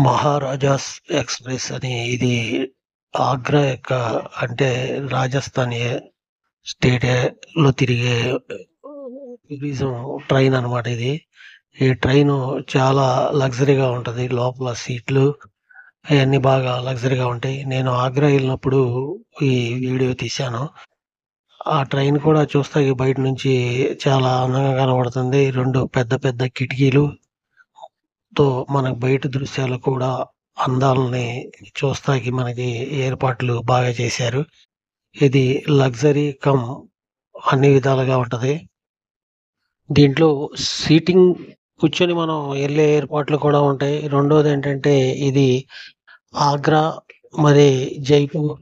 Maharajas express అని ఇది ఆగ్రా యొక్క అంటే రాజస్థాన్ స్టేట్‌లో తిరిగే టూరిజం ట్రైన్ అనమాట ఇది. ఈ ట్రైను చాలా లగ్జరీగా ఉంటది. లోపల సీట్లు అయన్నీ బాగా లగ్జరీగా ఉంటాయి. నేను ఆగ్రా ఎళ్ళినప్పుడు ఈ వీడియో తీశాను. ఆ ట్రైన్ కూడా చూస్తాకి బయట నుంచి చాలా అందంగా కనబడుతుంది. 2 పెద్ద పెద్ద కిటికీలు తో మనకు బయట దృశ్యాలు కూడా అందాలని చూస్తాకి మనకి ఏర్పాట్లు బాగా చేశారు. ఇది లగ్జరీ కమ్ అన్ని విధాలుగా ఉంటది. దీంట్లో సీటింగ్ కూర్చొని మనం ఎళ్ళే ఏర్పాట్లు కూడా ఉంటాయి. రెండోదేంటంటే ఇది ఆగ్రా, మరి జైపూర్,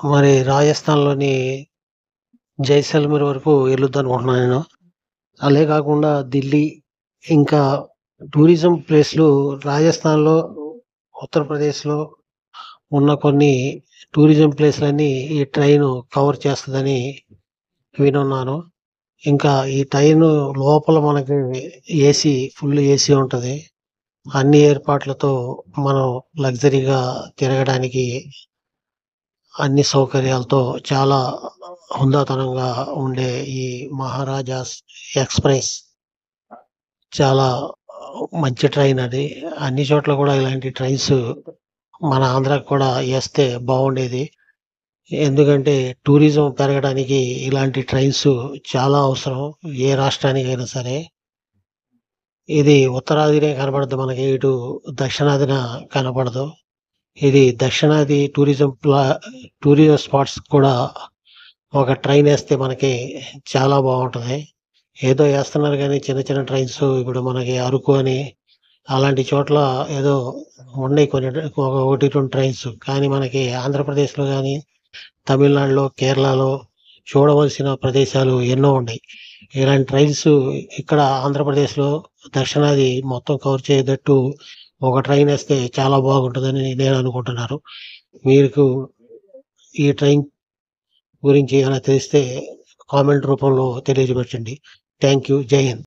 మరి రాజస్థాన్‌లోని జైసల్మేర్ వరకు ఎళ్ళొద్దనుకుంటున్నాను నేను. అలే కాకుండా ఢిల్లీ, ఇంకా టూరిజం ప్లేస్‌లు రాజస్థాన్‌లో, ఉత్తరప్రదేశ్‌లో ఉన్న కొన్ని టూరిజం ప్లేస్‌లన్నీ ఈ ట్రైను కవర్ చేస్తదని వినున్నాను. ఇంకా ఈ ట్రైను లోపల మనకి ఫుల్ ఏసీ ఉంటది. అన్ని ఏర్పాట్లతో మనం లగ్జరీగా తిరగడానికి అన్ని సౌకర్యాలతో చాలా హుందాతనంగా ఉండే ఈ మహారాజాస్ ఎక్స్‌ప్రెస్ చాలా మంచి ట్రైన్ అది. అన్ని చోట్ల కూడా ఇలాంటి ట్రైన్స్ మన ఆంధ్రాకి కూడా ఎస్తే బావుండేది. ఎందుకంటే టూరిజం పెరగడానికి ఇలాంటి ట్రైన్స్ చాలా అవసరం. ఏ రాష్ట్రానికైనా సరే. ఇది ఉత్తరాదినే కనపడుద్ది మనకి. ఇటు దక్షిణాదిన కనపడదు. ఇది దక్షిణాది టూరిజం స్పాట్స్ కూడా ఒక ట్రైనేస్తే మనకి చాలా బావుంటది. ఏదో ఏస్తున్నారు గానీ చిన్న చిన్న ట్రైన్స్ ఇప్పుడు మనకి అరకు అని అలాంటి చోట్ల ఏదో ఉన్నాయి కొన్ని ఒక 1, 2 ట్రైన్స్. కానీ మనకి ఆంధ్రప్రదేశ్‌లో గాని, తమిళనాడులో, కేరళలో చూడవలసిన ప్రదేశాలు ఎన్నో ఉన్నాయి. ఇలాంటి ట్రైన్స్ ఇక్కడ ఆంధ్రప్రదేశ్‌లో దక్షిణాది మొత్తం కవర్ చేసేటట్టు ఒక ట్రైనేస్తే చాలా బాగుంటదని నేను అనుకుంటున్నాను. మీకు ఈ ట్రైన్ గురించి ఏమైనా తెలిస్తే కామెంట్ రూపంలో తెలియజేయవచ్చండి. Thank you. జై హింద్.